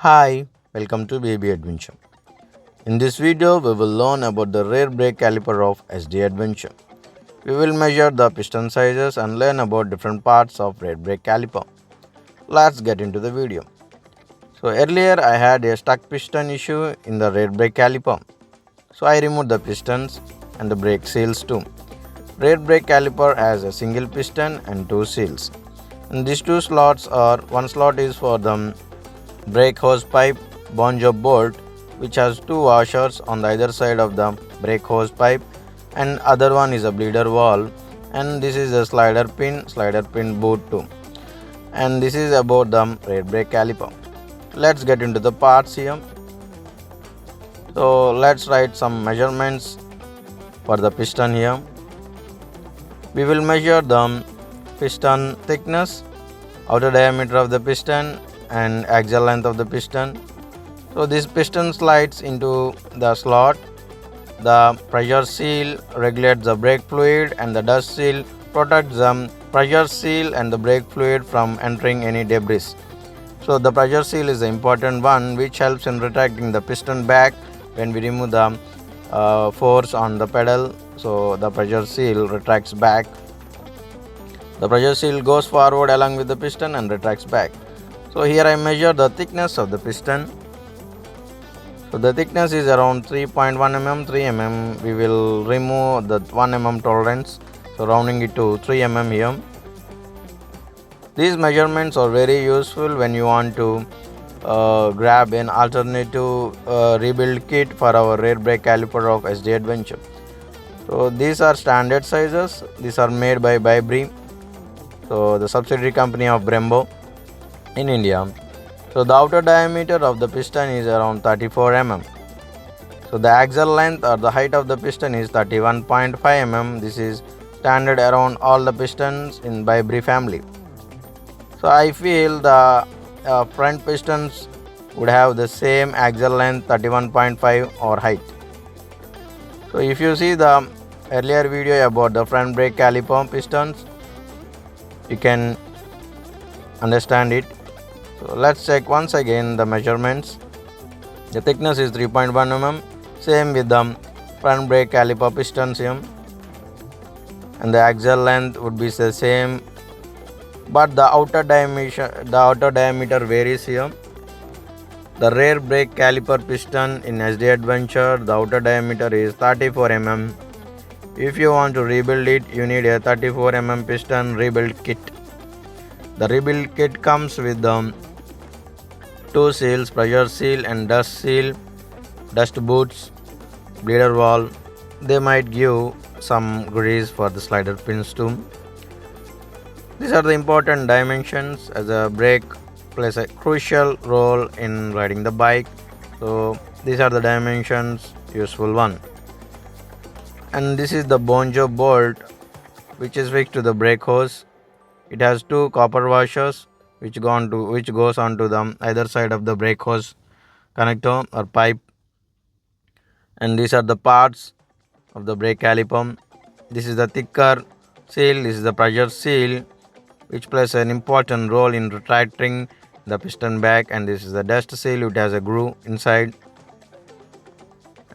Hi, welcome to Baby Adventure. In this video, we will learn about the rear brake caliper of Yezdi Adventure. We will measure the piston sizes and learn about different parts of rear brake caliper. Let's get into the video. So earlier I had a stuck piston issue in the rear brake caliper. So I removed the pistons and the brake seals too. Rear brake caliper has a single piston and two seals. And these two slots are, one slot is for the brake hose pipe bonjo bolt, which has two washers on the either side of the brake hose pipe, and other one is a bleeder valve, and this is a slider pin boot too. And this is about the rear brake caliper. Let's get into the parts here. So let's write some measurements for the piston here. We will measure the piston thickness, outer diameter of the piston, and axial length of the piston. So this piston slides into the slot. The pressure seal regulates the brake fluid, and the dust seal protects the pressure seal and the brake fluid from entering any debris. So the pressure seal is the important one, which helps in retracting the piston back when we remove the force on the pedal. So the pressure seal retracts back. The pressure seal goes forward along with the piston and retracts back. So here I measure the thickness of the piston. So the thickness is around 3.1 mm, 3 mm. We will remove the 1 mm tolerance. So rounding it to 3 mm here. These measurements are very useful when you want to grab an alternative rebuild kit for our rear brake caliper of Yezdi Adventure. So these are standard sizes. These are made by BuyMeACoffee, so the subsidiary company of Brembo in India. So the outer diameter of the piston is around 34 mm. So the axial length or the height of the piston is 31.5 mm. This is standard around all the pistons in BuyMeACoffee family. So I feel the front pistons would have the same axial length 31.5 or height. So if you see the earlier video about the front brake caliper pistons, you can understand it. So let's check once again the measurements. The thickness is 3.1 mm, same with the front brake caliper pistons here, and the axial length would be the same, but the outer diameter varies here. The rear brake caliper piston in Yezdi Adventure, the outer diameter is 34 mm. If you want to rebuild it, you need a 34 mm piston rebuild kit. The rebuild kit comes with the two seals, pressure seal and dust seal, dust boots, bleeder valve. They might give some grease for the slider pins too. These are the important dimensions, as a brake plays a crucial role in riding the bike. So these are the dimensions, useful one. And this is the bonjo bolt, which is fixed to the brake hose. It has two copper washers which goes onto the either side of the brake hose connector or pipe. And these are the parts of the brake caliper. This is the thicker seal. This is the pressure seal, which plays an important role in retracting the piston back. And this is the dust seal, which has a groove inside.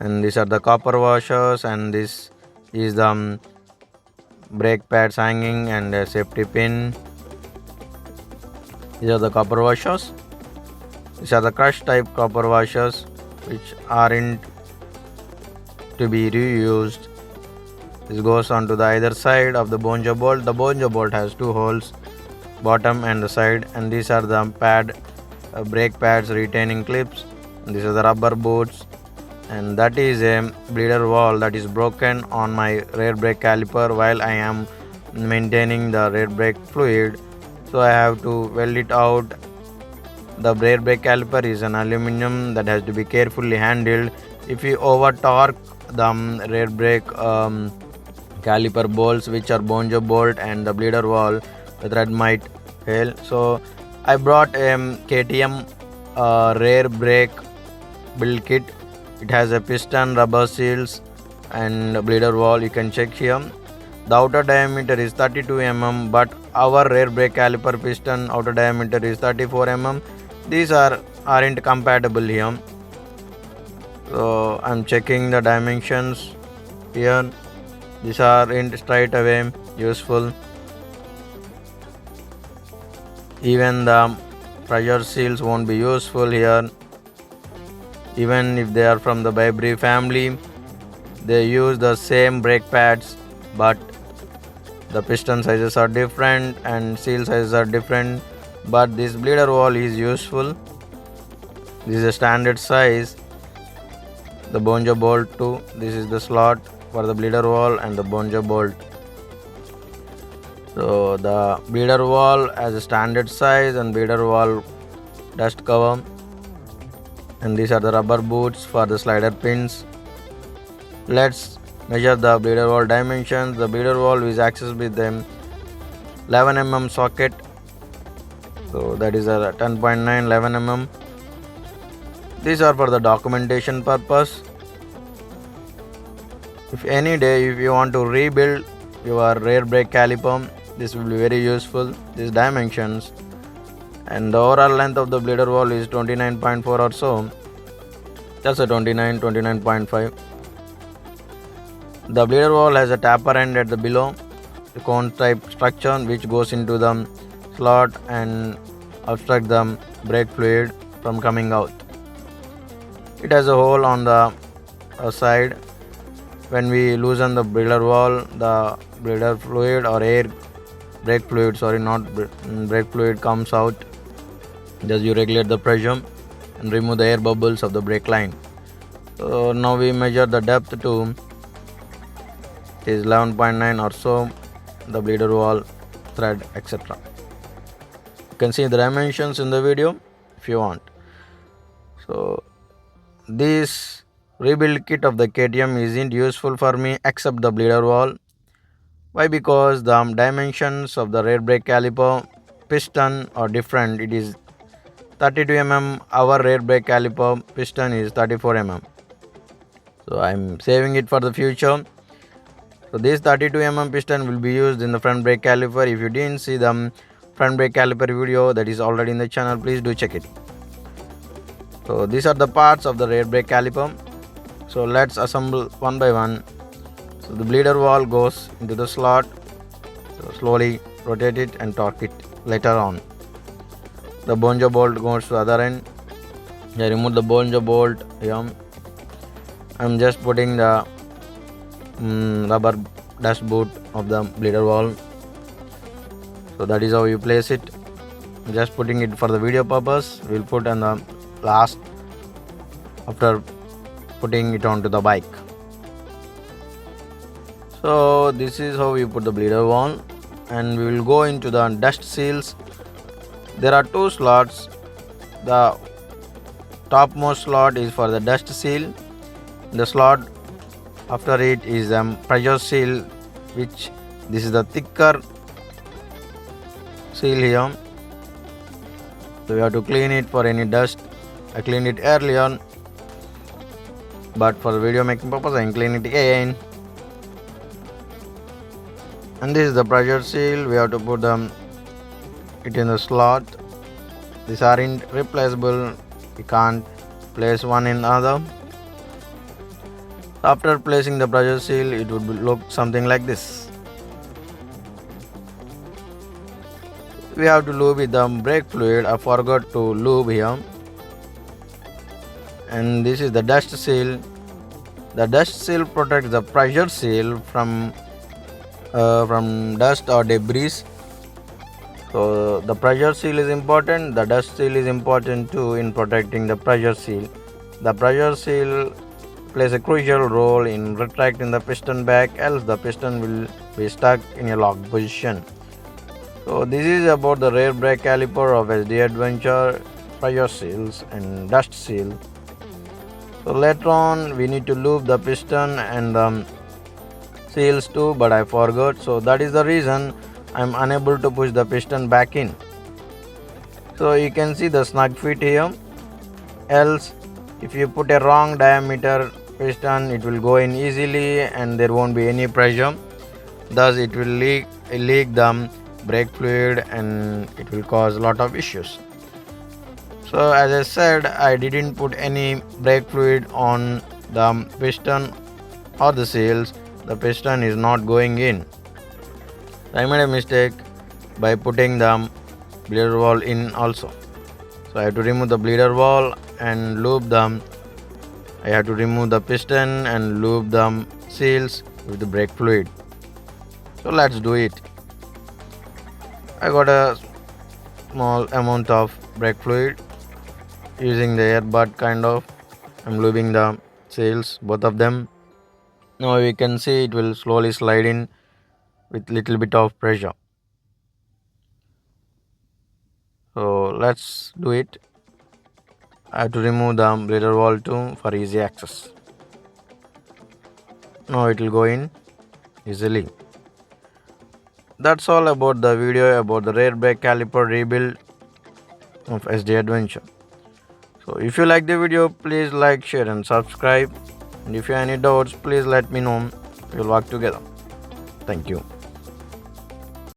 And these are the copper washers, and this is the brake pads hanging and a safety pin. These are the copper washers. These are the crush type copper washers, which aren't to be reused. This goes onto the either side of the bonjo bolt. The bonjo bolt has two holes, bottom and the side, and these are the brake pads retaining clips. And these are the rubber boots, and that is a bleeder valve that is broken on my rear brake caliper while I am maintaining the rear brake fluid. So I have to weld it out. The rear brake caliper is an aluminum that has to be carefully handled. If you over torque the rear brake caliper bolts, which are bonjo bolt and the bleeder valve, the thread might fail. So I brought a KTM rear brake build kit. It has a piston, rubber seals and bleeder valve. You can check here. The outer diameter is 32 mm, but our rear brake caliper piston outer diameter is 34 mm. These are aren't compatible here. So I'm checking the dimensions here. These aren't straight away useful. Even the pressure seals won't be useful here. Even if they are from the Bybree family, they use the same brake pads, but the piston sizes are different and seal sizes are different. But this bleeder wall is useful. This is a standard size. The bonjo bolt too. This is the slot for the bleeder wall and the bonjo bolt. So the bleeder wall has a standard size and bleeder wall dust cover. And these are the rubber boots for the slider pins. Let's measure the bleeder wall dimensions. The bleeder wall is accessed with the 11 mm socket. So that is a 10.9 11 mm. These are for the documentation purpose. If any day if you want to rebuild your rear brake caliper, this will be very useful. These dimensions, and the overall length of the bleeder wall is 29.4 or so. That's a 29.5. The bleeder wall has a taper end at the below, the cone type structure which goes into the slot and obstruct the brake fluid from coming out. It has a hole on the side. When we loosen the bleeder wall, the bleeder fluid or brake fluid comes out. Just you regulate the pressure and remove the air bubbles of the brake line. So now we measure the depth to is 11.9 or so, the bleeder wall thread, etc. You can see the dimensions in the video if you want. So this rebuild kit of the KTM isn't useful for me except the bleeder wall. Why? Because the dimensions of the rear brake caliper piston are different. It is 32 mm. Our rear brake caliper piston is 34 mm. So I'm saving it for the future. So this 32 mm piston will be used in the front brake caliper. If you didn't see the front brake caliper video, that is already in the channel, please do check it. So these are the parts of the rear brake caliper. So let's assemble one by one. So the bleeder wall goes into the slot. So slowly rotate it and torque it later on. The bonjo bolt goes to the other end. I remove the bonjo bolt here. I'm just putting the rubber dust boot of the bleeder wall. So that is how you place it. Just putting it for the video purpose. We'll put on the last after putting it onto the bike. So this is how you put the bleeder wall, and we will go into the dust seals. There are two slots. The topmost slot is for the dust seal. The slot after it is pressure seal, which this is the thicker seal here. So we have to clean it for any dust. I cleaned it earlier, but for video making purpose I clean it again. And this is the pressure seal. We have to put it in the slot. These aren't replaceable. We can't place one in other. After placing the pressure seal, it would look something like this. We have to lube with the brake fluid. I forgot to lube here. And this is the dust seal. The dust seal protects the pressure seal from dust or debris. So the pressure seal is important. The dust seal is important too in protecting the pressure seal. The pressure seal plays a crucial role in retracting the piston back, else the piston will be stuck in a locked position. So this is about the rear brake caliper of Yezdi Adventure, pressure seals and dust seal. So later on we need to lube the piston and the seals too, but I forgot. So that is the reason I am unable to push the piston back in. So you can see the snug fit here. Else if you put a wrong diameter piston, it will go in easily and there won't be any pressure. Thus it will leak the brake fluid and it will cause a lot of issues. So as I said, I didn't put any brake fluid on the piston or the seals. The piston is not going in. I made a mistake by putting the bleeder valve in also. So I have to remove the bleeder valve and lube them. I have to remove the piston and lube the seals with the brake fluid. So let's do it. I got a small amount of brake fluid using the earbud kind of. I'm lubing the seals, both of them. Now we can see it will slowly slide in with little bit of pressure. So let's do it. I have to remove the bleeder valve too for easy access. Now it will go in easily. That's all about the video about the rear brake caliper rebuild of Yezdi Adventure. So if you like the video, please like, share and subscribe. And if you have any doubts, please let me know. We'll work together. Thank you.